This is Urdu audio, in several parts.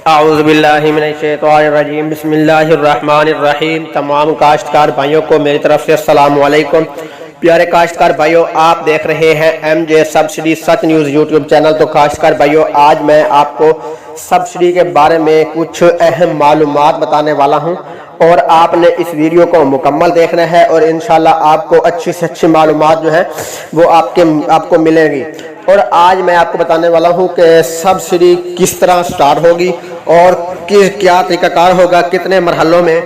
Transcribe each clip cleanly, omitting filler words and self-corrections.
اعوذ باللہ من الشیطان الرجیم بسم اللہ الرحمن الرحیم۔ تمام کاشتکار بھائیوں کو میری طرف سے السلام علیکم۔ پیارے کاشتکار بھائیوں، آپ دیکھ رہے ہیں ایم جے سبسڈی سچ نیوز یوٹیوب چینل۔ تو کاشتکار بھائیوں، آج میں آپ کو سبسڈی کے بارے میں کچھ اہم معلومات بتانے والا ہوں اور آپ نے اس ویڈیو کو مکمل دیکھنا ہے اور انشاءاللہ آپ کو اچھی سے اچھی معلومات جو ہیں وہ آپ کو ملیں گی۔ اور آج میں آپ کو بتانے والا ہوں کہ سبسڈی کس طرح سٹارٹ ہوگی اور کیا طریقہ کار ہوگا، کتنے مرحلوں میں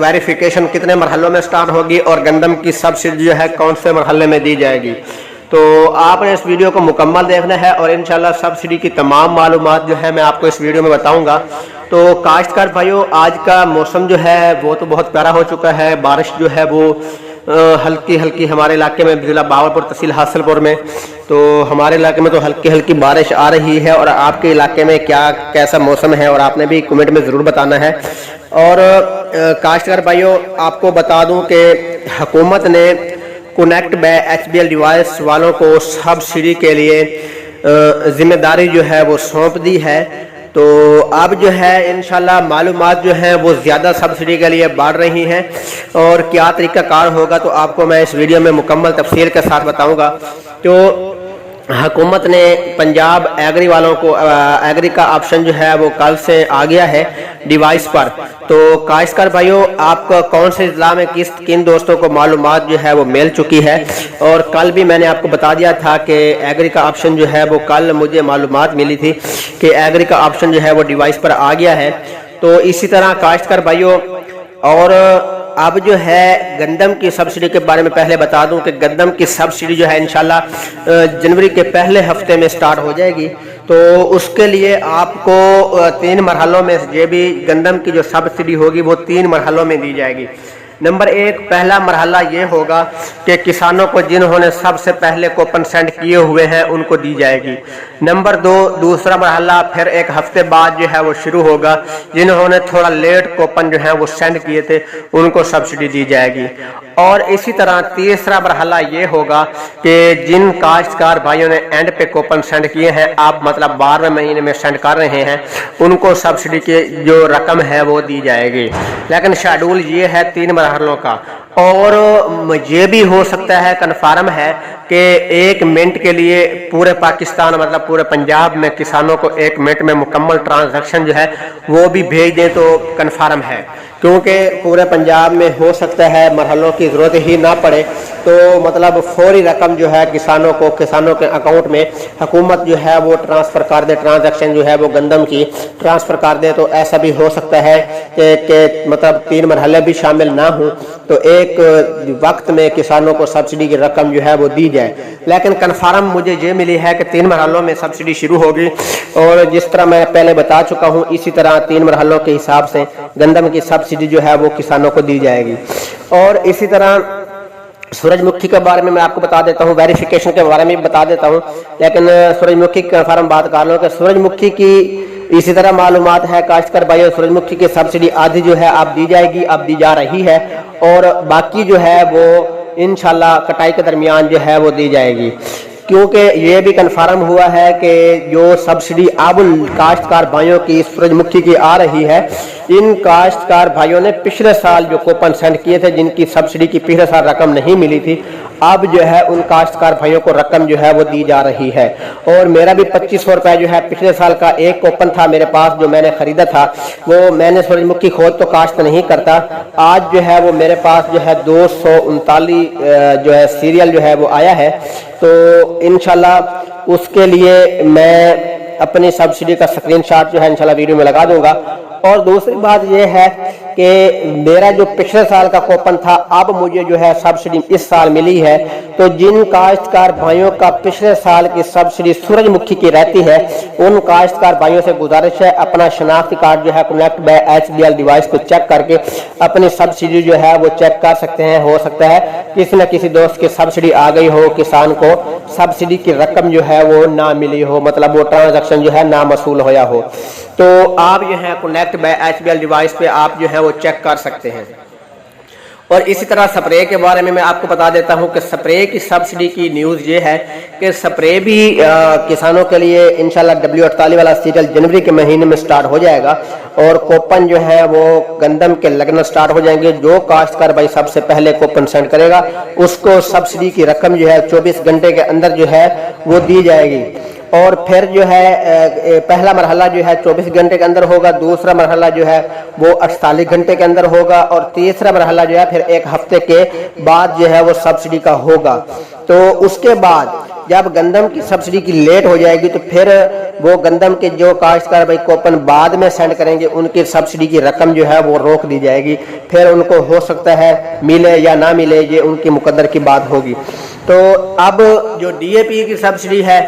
ویریفیکیشن کتنے مرحلوں میں سٹارٹ ہوگی اور گندم کی سبسڈی جو ہے کون سے مرحلے میں دی جائے گی۔ تو آپ نے اس ویڈیو کو مکمل دیکھنا ہے اور انشاءاللہ سبسڈی کی تمام معلومات جو ہے میں آپ کو اس ویڈیو میں بتاؤں گا۔ تو کاشتکار بھائیوں، آج کا موسم جو ہے وہ تو بہت پیارا ہو چکا ہے۔ بارش جو ہے وہ ہلکی ہلکی ہمارے علاقے میں ضلع باورپور تحصیل حاصل پور میں، تو ہمارے علاقے میں تو ہلکی ہلکی بارش آ رہی ہے۔ اور آپ کے علاقے میں کیسا موسم ہے اور آپ نے بھی کمنٹ میں ضرور بتانا ہے۔ اور کاشتکار بھائیوں، آپ کو بتا دوں کہ حکومت نے connect by H B L device والوں کو سبسڈی کے لیے ذمہ داری جو ہے وہ سونپ دی ہے۔ تو اب جو ہے انشاءاللہ معلومات جو ہیں وہ زیادہ سبسڈی کے لیے بڑھ رہی ہیں اور کیا طریقہ کار ہوگا تو آپ کو میں اس ویڈیو میں مکمل تفصیل کے ساتھ بتاؤں گا۔ تو حکومت نے پنجاب ایگری والوں کو ایگری کا آپشن جو ہے وہ کل سے آ گیا ہے ڈیوائس پر۔ تو کاشتکار بھائیوں، آپ کو کون سے اضلاع میں کن دوستوں کو معلومات جو ہے وہ مل چکی ہے، اور کل بھی میں نے آپ کو بتا دیا تھا کہ ایگری کا آپشن جو ہے وہ کل مجھے معلومات ملی تھی کہ ایگری کا آپشن جو ہے وہ ڈیوائس پر آ گیا ہے۔ تو اسی طرح کاشتکار بھائیوں، اور اب جو ہے گندم کی سبسڈی کے بارے میں پہلے بتا دوں کہ گندم کی سبسڈی جو ہے انشاءاللہ جنوری کے پہلے ہفتے میں سٹارٹ ہو جائے گی۔ تو اس کے لیے آپ کو 3 مرحلوں میں یہ بھی گندم کی جو سبسڈی ہوگی وہ 3 مرحلوں میں دی جائے گی۔ نمبر 1، پہلا مرحلہ یہ ہوگا کہ کسانوں کو جنہوں نے سب سے پہلے کوپن سینڈ کیے ہوئے ہیں ان کو دی جائے گی۔ نمبر 2، دوسرا مرحلہ پھر 1 ہفتے بعد جو ہے وہ شروع ہوگا، جنہوں نے تھوڑا لیٹ کوپن جو ہے وہ سینڈ کیے تھے ان کو سبسڈی دی جائے گی۔ اور اسی طرح تیسرا مرحلہ یہ ہوگا کہ جن کاشتکار بھائیوں نے اینڈ پہ کوپن سینڈ کیے ہیں، آپ مطلب 12 مہینے میں سینڈ کر رہے ہیں، ان کو سبسڈی کی جو رقم ہے وہ دی جائے گی۔ لیکن شیڈول یہ ہے 3 مرحلوں کا، اور یہ بھی ہو سکتا ہے کنفرم ہے کہ 1 منٹ کے لیے پورے پاکستان مطلب پورے پنجاب میں کسانوں کو 1 منٹ میں مکمل ٹرانزیکشن جو ہے وہ بھی بھیج دیں تو کنفرم ہے، کیونکہ پورے پنجاب میں ہو سکتا ہے مرحلوں کی ضرورت ہی نہ پڑے، تو مطلب فوری رقم جو ہے کسانوں کے اکاؤنٹ میں حکومت جو ہے وہ ٹرانسفر کر دے، ٹرانزیکشن جو ہے وہ گندم کی ٹرانسفر کر دے۔ تو ایسا بھی ہو سکتا ہے کہ مطلب 3 مرحلے بھی شامل نہ ہوں تو ایک وقت میں کسانوں کو سبسڈی کی رقم جو ہے وہ دی جائے۔ لیکن کنفرم مجھے یہ ملی ہے کہ 3 مرحلوں میں سبسڈی شروع ہوگی، اور جس طرح میں پہلے بتا چکا ہوں اسی طرح 3 مرحلوں کے حساب سے گندم کی سبسڈی جو ہے وہ کسانوں کو دی جائے گی۔ اور اسی طرح سورج مکھی کے بارے میں آپ کو بتا دیتا ہوں، ویریفیکیشن کے بارے میں بتا دیتا ہوں، لیکن سورج مکھی کا فارم بات کر لوں کہ سورج مکھی کی اسی طرح معلومات ہے کاشتکار بھائیوں، سورج مکھی کی سبسڈی آدھی جو ہے اب دی جائے گی، اب دی جا رہی ہے، اور باقی جو ہے وہ انشاءاللہ کٹائی کے درمیان جو ہے وہ دی جائے گی، کیونکہ یہ بھی کنفرم ہوا ہے کہ جو سبسڈی اب کاشتکار بھائیوں کی سورج مکھی کی آ رہی ہے، ان کاشتکار بھائیوں نے پچھلے سال جو کوپن سینڈ کیے تھے جن کی سبسڈی کی پچھلے سال رقم نہیں ملی تھی، اب جو ہے ان کاشتکار بھائیوں کو رقم جو ہے وہ دی جا رہی ہے۔ اور میرا بھی 2500 روپے جو ہے پچھلے سال کا ایک کوپن تھا میرے پاس جو میں نے خریدا تھا، وہ میں نے سورج مکھی خود تو کاشت نہیں کرتا، آج جو ہے وہ میرے پاس جو ہے 239 جو ہے سیریل جو ہے وہ آیا ہے۔ تو انشاءاللہ اس کے لیے میں اپنی سبسڈی کا اسکرین شاٹ جو ہے انشاءاللہ ویڈیو میں لگا دوں گا۔ اور دوسری بات یہ ہے کہ میرا جو پچھلے سال کا کوپن تھا اب مجھے جو ہے سبسڈی اس سال ملی ہے، تو جن کاشتکار بھائیوں کا پچھلے سال کی سبسڈی سورج مکھی کی رہتی ہے ان کاشتکار بھائیوں سے گزارش ہے اپنا شناختی کارڈ جو ہے connect by H B L device کو چیک کر کے اپنی سبسڈی جو ہے وہ چیک کر سکتے ہیں۔ ہو سکتا ہے کسی نہ کسی دوست کی سبسڈی آ گئی ہو، کسان کو سبسڈی کی رقم جو ہے وہ نہ ملی ہو، مطلب وہ ٹرانزیکشن جو ہے نہ موصول ہویا ہو، تو آپ جو ہے connect by H B L device پہ آپ جو ہے وہ چیک کر سکتے ہیں۔ اور اسی طرح سپرے کے بارے میں آپ کو بتا دیتا ہوں کہ سپرے کی سبسڈی کی نیوز یہ ہے کہ سپرے بھی کسانوں کے لیے انشاءاللہ W48 والا سیریل جنوری کے مہینے میں سٹارٹ ہو جائے گا، اور کوپن جو ہے وہ گندم کے لگنا سٹارٹ ہو جائیں گے۔ جو کاشتکار بھائی سب سے پہلے کوپن سینڈ کرے گا اس کو سبسڈی کی رقم جو ہے 24 گھنٹے کے اندر جو ہے وہ دی جائے گی، اور پھر جو ہے پہلا مرحلہ جو ہے 24 گھنٹے کے اندر ہوگا، دوسرا مرحلہ جو ہے وہ 48 گھنٹے کے اندر ہوگا، اور تیسرا مرحلہ جو ہے پھر 1 ہفتے کے بعد جو ہے وہ سبسڈی کا ہوگا۔ تو اس کے بعد جب گندم کی سبسڈی کی لیٹ ہو جائے گی تو پھر وہ گندم کے جو کاشتکار بھائی کوپن بعد میں سینڈ کریں گے ان کی سبسڈی کی رقم جو ہے وہ روک دی جائے گی، پھر ان کو ہو سکتا ہے ملے یا نہ ملے، یہ ان کی مقدر کی بات ہوگی۔ تو اب جو DAP کی سبسڈی ہے،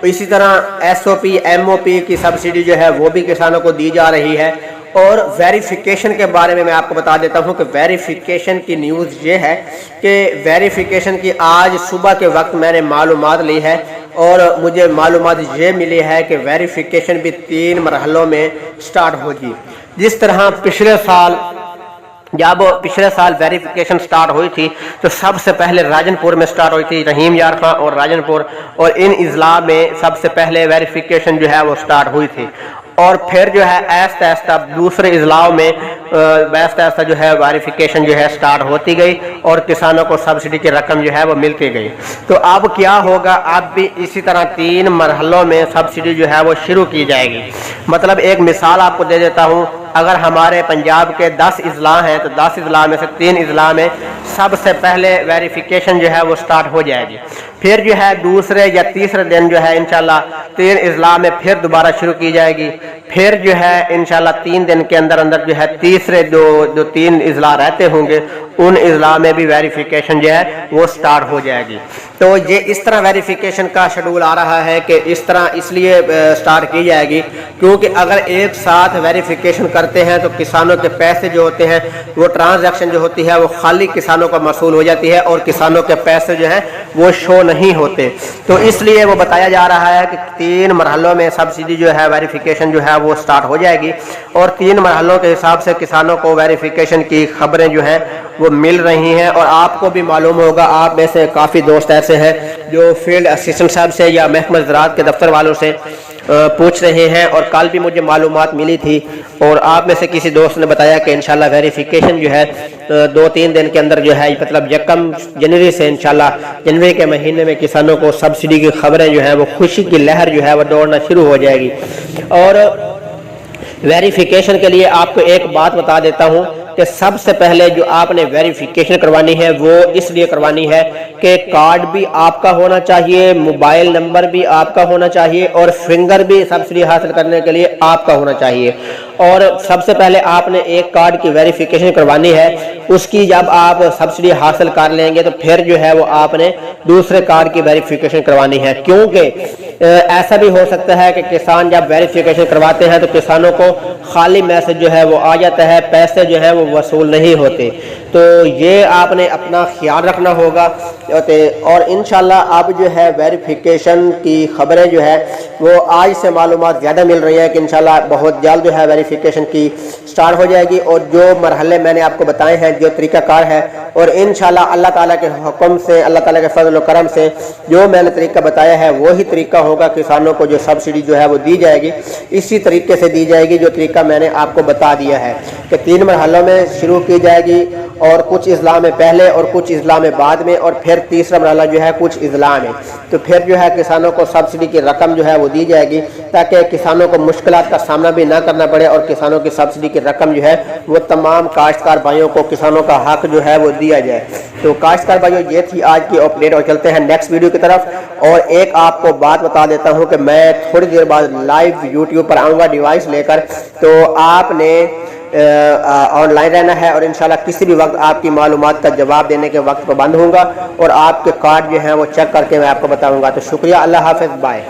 اسی طرح SOP MOP کی سبسڈی جو ہے وہ بھی کسانوں کو دی جا رہی ہے۔ اور ویریفیکیشن کے بارے میں آپ کو بتا دیتا ہوں کہ ویریفیکیشن کی نیوز یہ ہے کہ ویریفیکیشن کی آج صبح کے وقت میں نے معلومات لی ہے، اور مجھے معلومات یہ ملی ہے کہ ویریفیکیشن بھی 3 مرحلوں میں سٹارٹ ہوگی۔ جس طرح جب پچھلے سال ویریفیکیشن سٹارٹ ہوئی تھی تو سب سے پہلے راجن پور میں سٹارٹ ہوئی تھی، رحیم یار خان اور راجن پور، اور ان اضلاع میں سب سے پہلے ویریفیکیشن جو ہے وہ سٹارٹ ہوئی تھی، اور پھر جو ہے آہستہ آہستہ دوسرے اضلاع میں آہستہ آہستہ جو ہے ویریفیکیشن جو ہے سٹارٹ ہوتی گئی، اور کسانوں کو سبسڈی کی رقم جو ہے وہ ملتی گئی۔ تو اب کیا ہوگا، اب بھی اسی طرح 3 مرحلوں میں سبسڈی جو ہے وہ شروع کی جائے گی۔ مطلب ایک مثال آپ کو دے دیتا ہوں، اگر ہمارے پنجاب کے 10 اضلاع ہیں تو 10 اضلاع میں سے 3 اضلاع میں سب سے پہلے ویریفیکیشن جو ہے وہ سٹارٹ ہو جائے گی، پھر جو ہے دوسرے یا تیسرے دن جو ہے انشاءاللہ 3 اضلاع میں پھر دوبارہ شروع کی جائے گی، پھر جو ہے انشاءاللہ 3 دن کے اندر اندر جو ہے تیسرے جو 3 اضلاع رہتے ہوں گے ان اضلاع میں بھی ویریفیکیشن جو ہے وہ سٹارٹ ہو جائے گی۔ تو یہ اس طرح ویریفیکیشن کا شیڈول آ رہا ہے کہ اس طرح اس لیے سٹارٹ کی جائے گی کیونکہ اگر ایک ساتھ ویریفیکیشن کرتے ہیں تو کسانوں کے پیسے جو ہوتے ہیں وہ ٹرانزیکشن جو ہوتی ہے وہ خالی کسانوں کا موصول ہو جاتی ہے، اور کسانوں کے پیسے جو ہیں وہ شو نہیں ہوتے۔ تو اس لیے وہ بتایا جا رہا ہے کہ 3 مرحلوں میں سبسڈی جو ہے ویریفیکیشن جو ہے وہ سٹارٹ ہو جائے گی، اور 3 مرحلوں کے حساب سے کسانوں کو ویریفیکیشن کی خبریں جو ہیں وہ مل رہی ہیں۔ اور آپ کو بھی معلوم ہوگا، آپ میں سے کافی دوست ایسے ہیں جو فیلڈ اسسٹنٹ صاحب سے یا محکمہ زراعت کے دفتر والوں سے پوچھ رہے ہیں، اور کل بھی مجھے معلومات ملی تھی، اور آپ میں سے کسی دوست نے بتایا کہ انشاءاللہ ویریفیکیشن جو ہے 2-3 دن کے اندر جو ہے مطلب 1 جنوری سے انشاءاللہ جنوری کے مہینے میں کسانوں کو سبسڈی کی خبریں جو ہیں وہ خوشی کی لہر جو ہے وہ دوڑنا شروع ہو جائے گی۔ اور ویریفیکیشن کے لیے آپ کو ایک بات بتا دیتا ہوں کہ سب سے پہلے جو آپ نے ویریفیکیشن کروانی ہے وہ اس لیے کروانی ہے کہ کارڈ بھی آپ کا ہونا چاہیے، موبائل نمبر بھی آپ کا ہونا چاہیے، اور فنگر بھی سبسڈی حاصل کرنے کے لیے آپ کا ہونا چاہیے۔ اور سب سے پہلے آپ نے ایک کارڈ کی ویریفیکیشن کروانی ہے، اس کی جب آپ سبسڈی حاصل کر لیں گے تو پھر جو ہے وہ آپ نے دوسرے کارڈ کی ویریفیکیشن کروانی ہے، کیونکہ ایسا بھی ہو سکتا ہے کہ کسان جب ویریفیکیشن کرواتے ہیں تو کسانوں کو خالی میسج جو ہے وہ آ جاتا ہے، پیسے جو ہیں وہ وصول نہیں ہوتے۔ تو یہ آپ نے اپنا خیال رکھنا ہوگا، اور انشاءاللہ اب جو ہے ویریفیکیشن کی خبریں جو ہے وہ آج سے معلومات زیادہ مل رہی ہے کہ انشاءاللہ بہت جلد جو ہے ویریفیکیشن کی سٹارٹ ہو جائے گی، اور جو مرحلے میں نے آپ کو بتائے ہیں، جو طریقہ کار ہے، اور انشاءاللہ اللہ تعالیٰ کے حکم سے، اللہ تعالیٰ کے فضل و کرم سے جو میں نے طریقہ بتایا ہے وہی طریقہ ہوگا، کسانوں کو جو سبسڈی جو ہے وہ دی جائے گی اسی طریقے سے دی جائے گی جو طریقہ میں نے آپ کو بتا دیا ہے کہ 3 مرحلوں میں شروع کی جائے گی، اور کچھ اضلاع میں پہلے اور کچھ اضلاع میں بعد میں، اور پھر تیسرا مرحلہ جو ہے کچھ اضلاع میں۔ تو پھر جو ہے کسانوں کو سبسڈی کی رقم جو ہے وہ دی جائے گی تاکہ کسانوں کو مشکلات کا سامنا بھی نہ کرنا پڑے، اور کسانوں کی سبسڈی کی رقم جو ہے وہ تمام کاشتکار بھائیوں کو کسانوں کا حق جو ہے وہ دیا جائے۔ تو کاشتکار بھائیوں یہ تھی آج کی اپڈیٹ، اور چلتے ہیں نیکسٹ ویڈیو کی طرف۔ اور ایک آپ کو بات بتا دیتا ہوں کہ میں تھوڑی دیر بعد لائیو یوٹیوب پر آؤں گا ڈیوائس لے کر، تو آپ نے آن لائن رہنا ہے، اور انشاءاللہ کسی بھی وقت آپ کی معلومات کا جواب دینے کے وقت پابند ہوں گا، اور آپ کے کارڈ جو ہیں وہ چیک کر کے میں آپ کو بتاؤں گا۔ تو شکریہ، اللہ حافظ، بائے۔